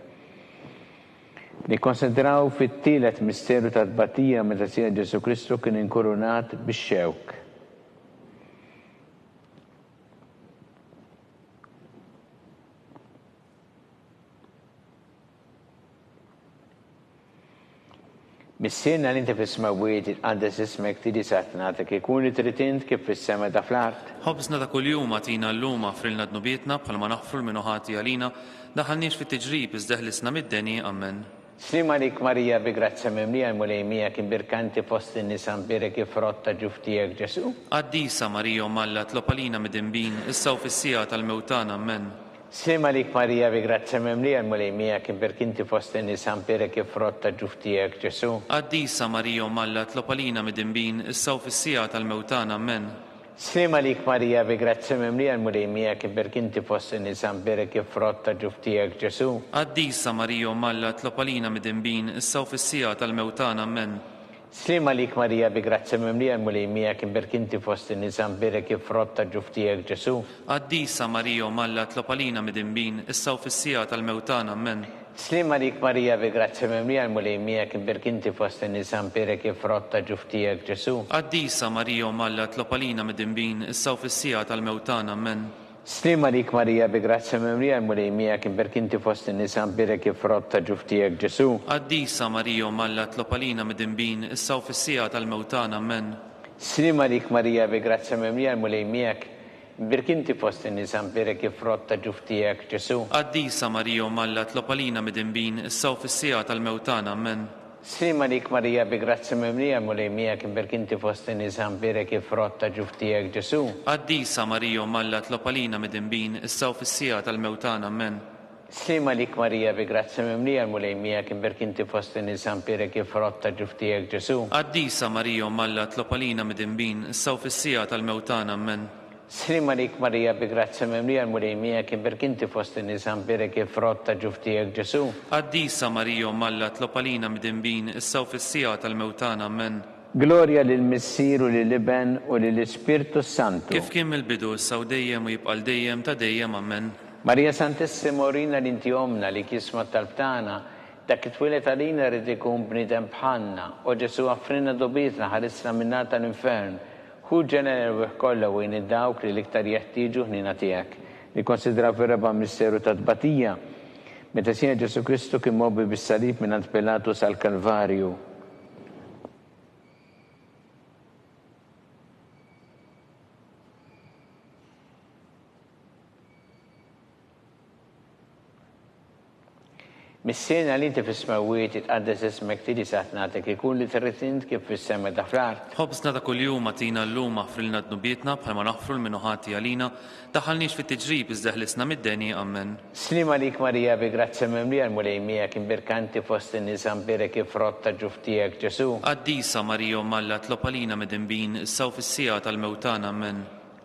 Nikkonsidraw fit-tielet misteru tat-tbatija meta Sija Ġesu Kristu kien inkurunat bix-xewk. Missierna li inti fis-smawiet itqaddes ismek tidi satnatek ikun li trid int kif fis-sema ta' fl-art. Ħobsna ta' kuljum għatina llum frilna dnubietna bħalma naħfru l-minuħati għalina daħalniex fit-tiġrib iżdeħlisna mid-deni ammen. Slima dik Marija bi grazzi mimlija l-mulejmija kien birkanti fost in-nisa perek frotta ġuftijek Ġesu. Qaddisa Marija Alla tlopalina mid-dinbin issa u fis-sija tal-mewtana ammen. Slima dik Marija bi grazzi mimlija l-mulejmija kien birkinti fost in-nisa perek frotta ġuftijek Ġesu. Qaddisa Marija Alla tlopalina mid-dinbin issa u fis-sija tal-mewtana ammen. Slima dik Marija bi grazzi mimlija l-mulejmija kien birkinti fost in-nisa perek frotta ġuftijek Ġesu. Qaddisa Marija Alla tlopalina mid-dinbin issa u fis-sija tal-mewtana ammen. Slima lik Marija bi grazzi mimlija l-mulejmija kien birkinti fost in-nisa perek frotta ġuftijek Ġesu. Qaddisa Marija Alla tlopalina mid-dinbin issa u fis-sija tal-mewtana ammen. Slima dik Marija bi grazzi mimlija l-mulejmija kien birkinti fost in-nisa perek frotta ġuftijek Ġesu. Qaddisa Marija Alla tlopalina mid-dinbin issa u fis-sija tal-mewtana ammen. Slima dik Marija bi grazzi mimlija l-mulejmija kien birkinti fost in-nisa perek frotta ġuftijek Ġesu. Qaddisa Marija Alla tlopalina mid-dinbin issa u fis-sija tal-mewtana ammen. Slima dik Marija bi grazzi mimlija l-mulejmija birkinti fost in-nisa perek frotta ġuftijek Ġesu. Qaddisa Marija Alla tlopalina mid-dinbin issa u fis-sija tal-mewtana ammen. Slima dik Marija bi grazzi mimlija l-mulejmija kien birkinti fost in-nisa perek frotta ġuftijek Ġesu. Qaddisa Marija Alla tlopalina mid-dinbin issa u fis-sija tal-mewtana ammen. Slima dik Marija bi grazzi mimlija l-mulejmija kien birkinti fost in-nisa perek frotta ġuftijek Ġesu. Qaddisa Marija Alla tlopalina mid-dinbin issa u fis-sija tal-mewtana ammen. Slima dik Marija bi grazzi mimlija l-mulejmija kien birkinti fost in-nisa perek frotta ġuftijek Ġesu. Qaddisa Marija Alla tlopalina mid-dinbin issa u fis-sija tal-mewtana ammen. Gloria lill-Missier u lill-Iben u lill-Ispirtu Santu. Kif kien mill-bidu issa u dejjem u jibqa' dejjem ta' dejjem ammen. Marija Santissima urina li inti omna li kisma tal-btana ta' kitwilet għalina rrid ikun bniedem bħalna u Ġesu offrina dobietna ħarissna min-nar tal-infern. Hu ġenerew kollha u id-dawk li l-iktar jeħtieġu ħnina tiegħek. Nikkonsidraw fir-raba' misteru tat-tbatija meta Sija Ġesu Kristu kien mobbi bis-salib mingħand Pilatu sal-Kalvarju. Missierna li inti fis-smawiet itqaddes ismek tidi satnatek ikun li trid int kif fis-sema ta' fl-art. Ħobsna ta' kuljum għatina llum frilna dnubietna bħalma naħfru l-minuħati għalina daħalniex fit-tiġrib iżdeħlisna mid-deni ammen. Slima lik Marija bi grazzi mimlija l-mulejmija kien birkanti fost in-nisa perek frotta ġuftijek Ġesu. Qaddisa Marija Alla tlopalina mid-dinbin issa u fis-sija tal-mewtana ammen.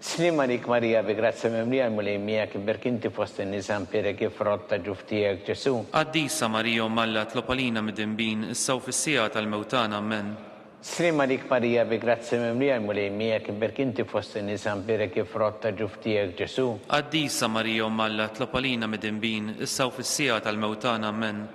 Slima lik Marija bi grazzi mimlija l-mulejmija kien birkinti fost in-nisa perek frotta ġuftijek Ġesu. Qaddisa Marija Alla tlopalina mid-dinbin issa u fis-sija tal-mewtana ammen. Slima lik Marija bi grazzi mimlija l-mulejmija kien birkinti fost in-nisa perek frotta ġuftijek Ġesu. Qaddisa Marija Alla tlopalina mid-dinbin issa u fis-sija tal-mewtana ammen.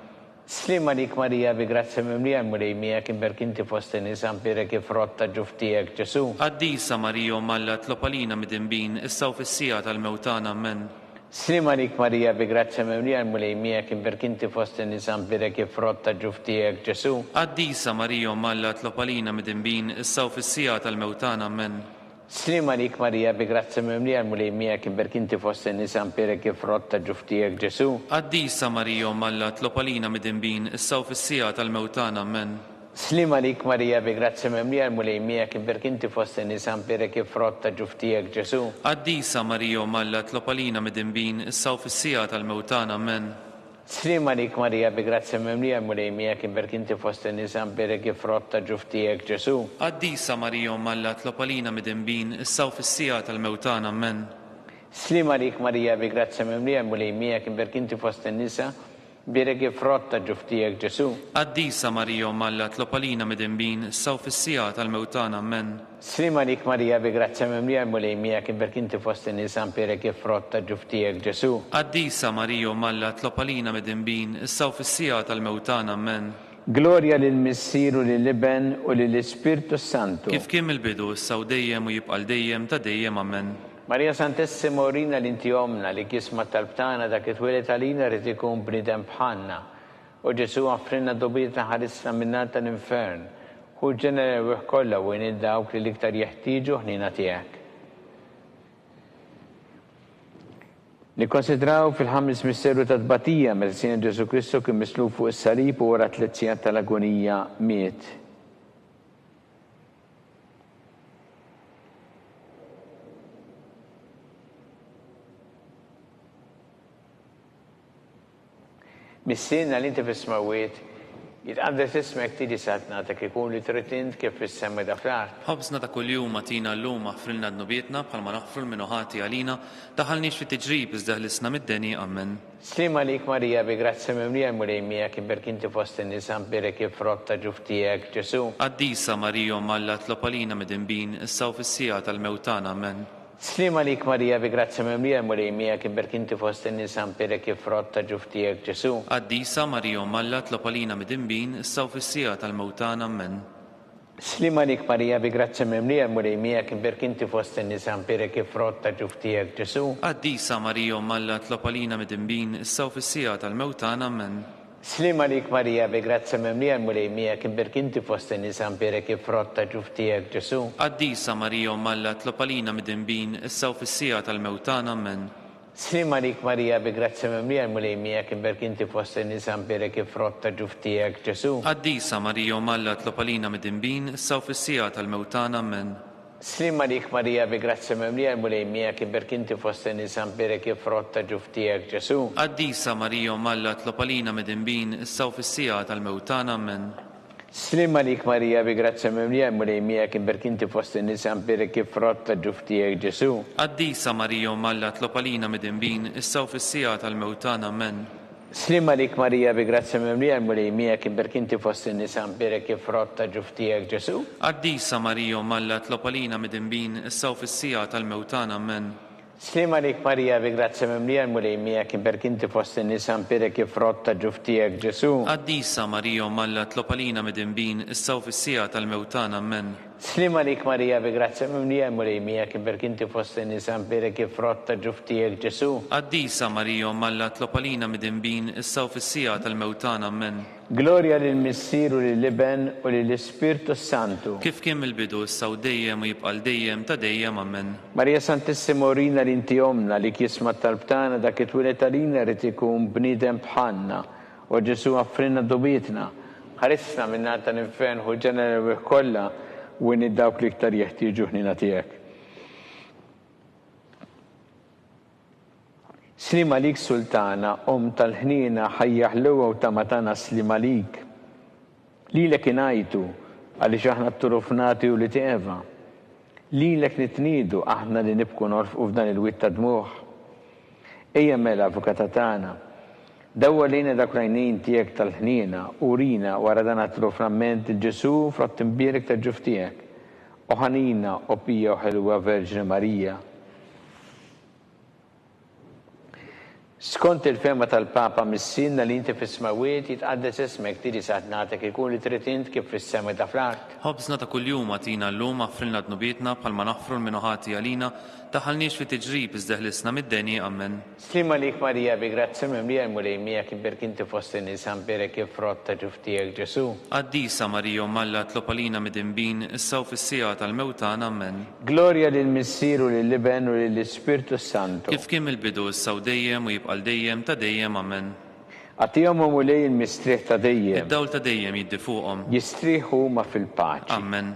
Slima lik Marija bi grazzi mimlija l-mulejmija kien birkinti fost in-nisa perek frotta ġuftijek Ġesu. Qaddisa Marija Alla tlopalina mid-dinbin issa u fis-sija tal-mewtana ammen. Slima lik Marija bi grazzja mimlija l-mulejmija kien berkinti fost in-nisan birek ifrotta ġuftijek Ġesu. Qaddisa Marija Malla tlopalina mid-dinbin issa u fis-sija tal-mewtana men. Slima lik Marija bi grazzja mimlija l-mulejmija kien berkinti fost in-nisan birek ifrotta ġuftijek Ġesu. Qaddisa Marija Malla tlopalina mid-dinbin issa u fis-sija tal-mewtana men. Slima lik Marija bi grazzja mimlija l-mulejmija kien berkinti fost in-nisan birek ifrotta ġuftijek Ġesu. Qaddisa Marija Malla tlopalina mid-dinbin issa u fis-sija tal-mewtana men. Slima lik Marija bi grazzja mimlija l-mulejmija kien berkinti fost in-nisan birek ifrotta ġuftijek Ġesu. Qaddisa Marija Malla tlopalina mid-dinbin issa u fis-sija tal-mewtana men. Slima lik Marija bi grazzja mimlija l-mulejmija kien berkinti fost in-nisa birek ifrotta ġuftijek Ġesu. Qaddisa Marija Malla tlopalina mid-dinbin issa u fis-sija tal-mewtana men. Slima lik Marija bi grazzja mimlija l-mulejmija kien berkinti fost in-nisan birek ifrotta ġuftijek Ġesu. Qaddisa Marija Malla tlopalina mid-dinbin issa u fis-sija tal-mewtana men. Gloria lill-Missieru lill-Iben u lill-Ispirtu Santu. Kif kien il-bidu issa u dejjem u jibqa' dejjem ta' dejjem amen. Marija Santissima urina l-inti omna li kisma talbtana dak it-twilet għalina rrid ikun bniedem bħalna. U Ġesu għaffrinna dobieta ħarisna minnat tal-infern. U ġenerew kollha u dawk li l-iktar jeħtieġu ħnina tiegħek. Nikkonsidraw fil-ħames misteru ta' tbatija meta Sina Ġesu Kristu kien mislub fuq is-salib u wara 3 sigħat tal-agonija miet. Missina li inti fis-smawiet jitqaddes ismek tiġi satnatek ikun li trid int kif fis-semma da fl-art. Ħobżna ta' kuljum atina llum aħfrilna d-nubietna bħalma naħfru l-minuħati għalina daħalniex fi tiġrib iżda ħlisna mid-deni amen. Slima lik Marija bi grazzja mimlija l-mulejmija kien berkinti fost in-nisan birek ifrotta ġuftijek Ġesu. Qaddisa Marija Malla tlopalina mid-dinbin issa u fis-sija tal-mewtana amen. Slima lik Marija bi grazzja mimlija l-mulejmija kien berkinti fost in-nisan birek ifrotta ġuftijek Ġesu. Qaddisa Marija Malla tlopalina mid-dinbin issa u fis-sija tal-mewtana amen. Slima lik Marija bi grazzja mimlija l-mulejmija kien berkinti fost in-nisan birek ifrotta ġuftijek Ġesu. Qaddisa Marija Malla tlopalina mid-dinbin issa u fis-sija tal-mewtana amen. Slima lik Marija bi grazzja mimlija l-mulejmija kien berkinti fost in-nisan birek ifrotta ġuftijek Ġesu. Qaddisa Marija Malla tlopalina mid-dinbin issa u fis-sija tal-mewtana amen. Slima lik Marija bi grazzja mimlija l-mulejmija kien berkinti fost in-nisan birek ifrotta ġuftijek Ġesu. Qaddisa Marija Malla tlopalina mid-dinbin issa u fis-sija tal-mewtana amen. Slima lik Marija bi grazzja mimlija l-mulejmija kien berkinti fost in-nisan birek ifrotta ġuftijek Ġesu. Qaddisa Marija Malla tlopalina mid-dinbin issa u fis-sija tal-mewtana amen. Slima lik Marija bi grazzja mimlija l-mulejmija kien berkinti fost in-nisan birek ifrotta ġuftijek Ġesu. Qaddisa Marija Malla tlopalina mid-dinbin issa u fis-sija tal-mewtana amen. Slima lik Marija bi grazzja mimlija l-mulejmija kien berkinti fost in-nisan birek ifrotta ġuftijek Ġesu. Qaddisa Marija Malla tlopalina mid-dinbin issa u fis-sija tal-mewtana amen. Slima lik Marija bi grazzja mimlija l-mulejmija kien berkinti fost in-nisan birek ifrotta ġuftijek Ġesu. Qaddisa Marija Malla tlopalina mid-dinbin issa u fis-sija tal-mewtana amen. Slima lik Marija bi grazzja mimlija l-mulejmija kien berkinti fost in-nisan birek ifrotta ġuftijek Ġesu. Qaddisa Marija Malla tlopalina mid-dinbin issa u fis-sija tal-mewtana amen. Gloria lill-Missieru lill-Iben u lill-Ispirtu Santu. Kif kien il-bidu issa u dejjem u jibqa' dejjem ta' dejjem amen. Marija Santissima urina l-inti omna li kisma talbtana dak it-twilet għalina rrid ikun bniedem bħalna. U Ġesu għaffrinna dobietna. Ħarisna minnat tal-infern u ġenerew kollha u dawk li iktar jeħtieġu ħnina tiegħek. Slima lik Sultana, tal-ħnina ħajja ħluwa u tamatana slima lik. Lilek inajtu għaliex aħna t-turufnati u li teva. Lilek nitnidu aħna li nibku norfqu f'dan il-witt ta' dmuħ. Ejja mela avukata tagħna. Dawwa lejna dak rajnin tiegħek tal-ħnina u rina wara dan turufnament il-Ġesu frott imbierek ta' ġuftijek. U ħanina u pija u ħelwa Verġine Marija. Skont il-fema tal-Papa missinna li inti fis-smawiet jitqaddes ismek tiri saħtnatek ikun li trid int kif fis-sema ta' flak. ħobżna ta' kuljum għatina llum għaffrilna dnubietna bħalma naħfru l-minuħati għalina taħalniex fi tiġrib iżdeħlisna mid-deni ammen. Slima lik Marija bi grazzi mimlija l-mulej mija kibber kinti fost nisan bere kif frotta ġuftijek Ġesu. Għaddisa Marija Malla tlopalina mid-imbin issaw fis-sija tal-mewtan ammen. Gloria lil-Missiru lil-Liben u lill-Ispirtu Santu. Kif kim il-bidu issaw dejjem u jibqal dejjem ta' dejjem ammen. Għatijom u mulej il-mistriħ ta' dejjem. Id-dawl ta' dejjem jiddi fuqhom. Jistriħu ma fil-paċi. Ammen.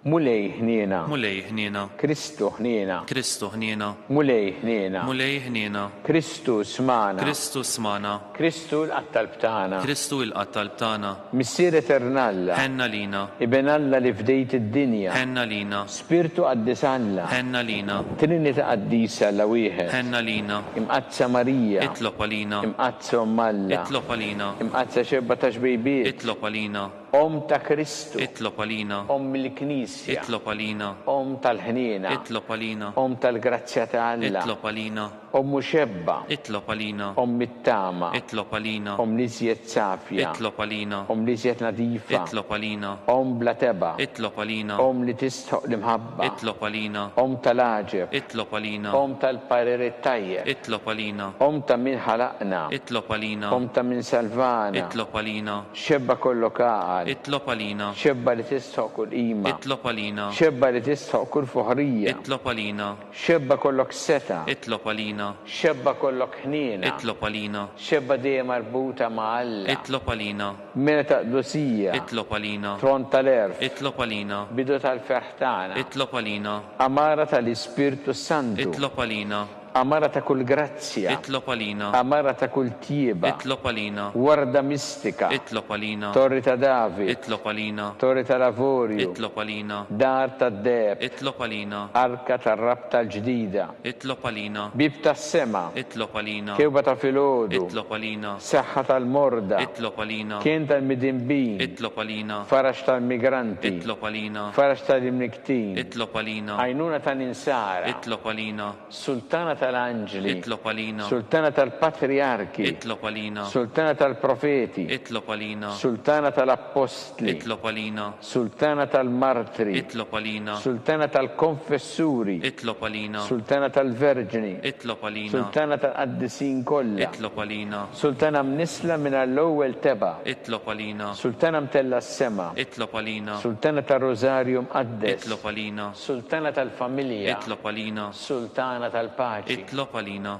Mulej ħniena. Mulej ħniena. Kristu ħniena. Kristu ħniena. Mulej ħniena. Mulej ħniena. Kristu smana. Kristu smana. Kristu l-qattalb tagħna. Kristu l-qattalb tagħna. Missier eternalla. Ħenna lina. Ibn Alla li fdejt id-dinja. Ħenna lina. Spirtu qaddis Alla. Ħenna lina. Trinita qaddisa la wieħed. Ħenna lina. Imqazza Marija. Itlob għalina. Imqazza Alla. Itlob għalina. Imqazza xebba ta' xbejbiet. Itlob għalina. Om ta' Kristu. Itlob għalina. Om il-Knisja. Itlob għalina. Om tal-ħniena. Itlob għalina. Om tal-grazzja ta' Alla. Itlob għalina. Om xebba. Itlob għalina. Om mit-tama. Itlob għalina. Om li zjed safja. Itlob għalina. Om li zjed nadifa. Itlob għalina. Om bla teba. Itlob għalina. Om li tistħoq l-imħabba. Itlob għalina. Om tal-aġeb. Itlob għalina. Om tal-pariri tajjeb. Itlob għalina. Om ta' min ħalaqna. Itlob għalina. Om ta' min salvana. Itlob għalina. Xebba kollu kaqal. Itlob għalina. Xebba li tistħoq kull ima. Itlob għalina. Xebba li tistħoq kull fuħrija. Itlob għalina. Xebba kollok seta. Itlob għalina. Xebba kollok ħniena. Itlob għalina. Xebba dejjem marbuta ma' Alla. Itlob għalina. Mena ta' dosija. Itlob għalina. Tron tal-erf. Itlob għalina. Bidu tal-ferħtana. Itlob għalina. Amara tal-Ispirtu Santu. Itlob għalina. Amara ta' kull grazzja. Itlob għalina. Amara ta' kull tieba. Itlob għalina. Warda mistika. Itlob għalina. Torri ta' David. Itlob għalina. Torri ta' Lavorju. Itlob għalina. Dar ta' Deb. Itlob għalina. Arka ta' Rab tal-ġdida. Itlob għalina. Bib ta' sema. Itlob għalina. Kewba ta' filodu. Itlob għalina. Saħħa tal-morda. Itlob għalina. Kien tal-midimbin. Itlob għalina. Farax tal-migranti. Itlob għalina. Farax tal-imniktin. Itlob għalina. Għajnuna tal-insara. Itlob għalina. Sultana tal-anġli. Itlob għalina. Sultana tal-patriarki. Itlob għalina. Sultana tal-profeti. Itlob għalina. Sultana tal-apostli. Itlob għalina. Sultana tal-martri. Itlob għalina. Sultana tal-konfessuri. Itlob għalina. Sultana tal-verġini. Itlob għalina. Sultana tal-qaddisin kollha. Itlob għalina. Sultana mnisla minn l-ewwel teba. Itlob għalina. Sultana mtella s-sema. Itlob għalina. Sultana tal-Rosarju mqaddes. Itlob għalina. Sultana tal-familja. Itlob għalina. Sultana tal-paċi. Itlob għalina.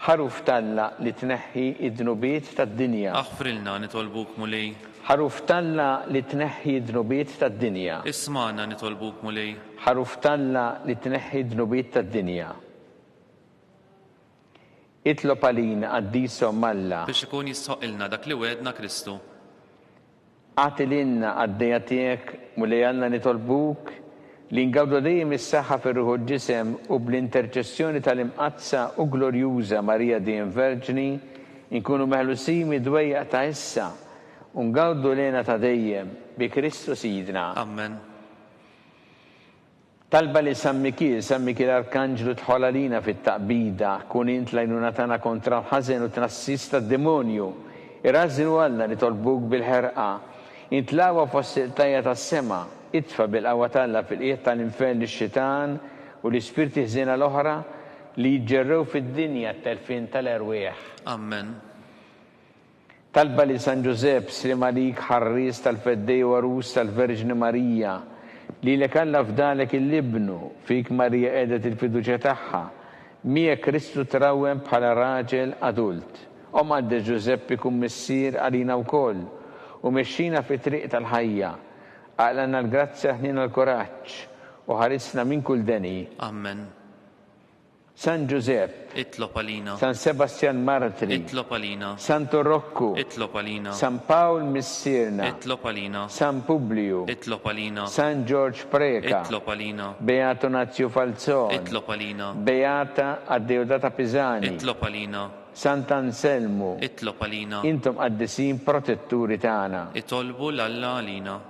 ħaruf talla li tneħħi id-dnubiet tad-dinja. Aħfrilna nitolbuk mulej. ħaruf talla li tneħħi id-dnubiet tad-dinja. Ismana nitolbuk mulej. ħaruf talla li tneħħi id-dnubiet tad-dinja. Itlob għalina għaddisom Alla. Biex ikun jistħoqilna dak li wedna Kristu. Għatilinna għaddejja tiegħek mulej Alla nitolbuk li ngawdu dejjem is-saħħa fir-Ruħu ġisem u bl-interċessjoni tal-imqazza u glorjuża Marija dejjem Verġni nkunu meħlusin mid-dwejjaq ta' issa u ngawdu lena ta' dejjem bi Kristu Sidna. Amen. Talba li San Mikil Arkanġlu tħolalina fit-taqbida kun int lajnuna tagħna kontra l-ħażen u tnassis tad-demonju. Irrażinu Alla nitolbuk bil-ħerqa intlawa fost il-tajja tas-sema. Itfa bil-qawwa talla fil-qiegħ tal-infern lix-xitan u l-ispirti ħżiena l-oħra li jġerrew fid-dinja t-telfin tal-erwieħ. Amen. Talba li San Ġusepp slim għalik ħarris tal-feddej u arus tal-Verġni Marija li lek Alla fdalek il-libnu fik Marija qiegħdet il-fiduċja tagħha miegħek Kristu trawwem bħala raġel adult. Għadde Ġusepp ikun missier għalina wkoll u mexxina fit-triq tal-ħajja. Għalna l-grazzja ħnina l-koraċ u ħarisna minn kull deni. Amen. San Giuseppe. Itlob għalina. San Sebastian Martri. Itlob għalina. Santo Rocco. Itlob għalina. San Paul Missirna. Itlob għalina. San Publio. Itlob għalina. San George Preka. Itlob għalina. Beato Nazio Falzon. Itlob għalina. Beata Addeodata Pisani. Itlob għalina. Sant'Anselmo. Itlob għalina. Intom għaddisin protetturi tagħna. Itolbu l-Alla għalina.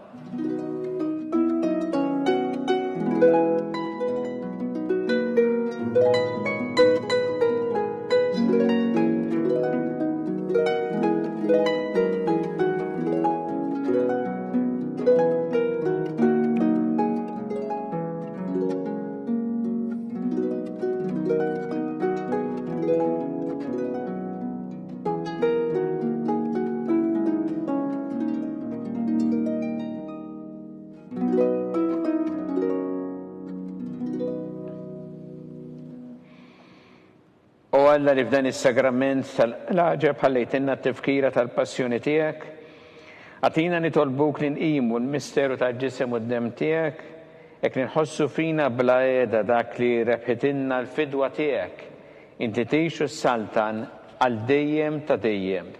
Alla li f'dan is-sagrament tal-ħaġeb ħallejtinna t-tifkira tal-passjoni tiegħek. Għatina nitolbuk li nqimu l-misteru tal-ġisem u d-dem tiegħek, jekk nħossu fina bla qiegħda dak li rebħitinna l-fidwa tiegħek. Inti tgħixu s-saltan għal dejjem ta' dejjem.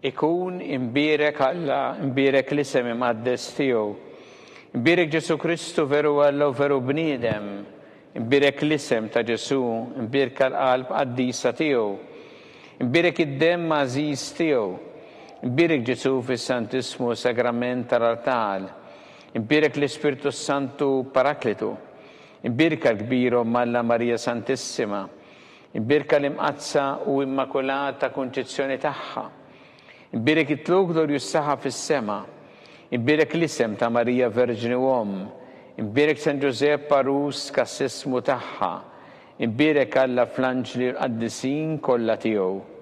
Ikun imbirek Alla, imbirek l-isem imqaddes tiegħu. Imbirek Ġesu Kristu veru Alla u veru bniedem. Imbirek l-isem ta' Ġesu, imbirek l-qalb qaddisa tiegħu. Imbirek id-dem għażiż tiegħu. Imbirek Ġesu fis-Santismu Sagrament tal-Altar. Imbirek l-Ispirtu Santu Paraklitu. Imbirek l-kbiru Malla Marija Santissima. Imbirek l-imqazza u immakulata konċezzjoni tagħha. Imbirek it-tluk glorjus saħħa fis-sema. Imbirek l-isem ta' Marija Verġni Uom. Imbirek San Ġosep Parus kas-sismu tagħha. Imbirek Alla fl-anġli l-qaddisin kollha tiegħu.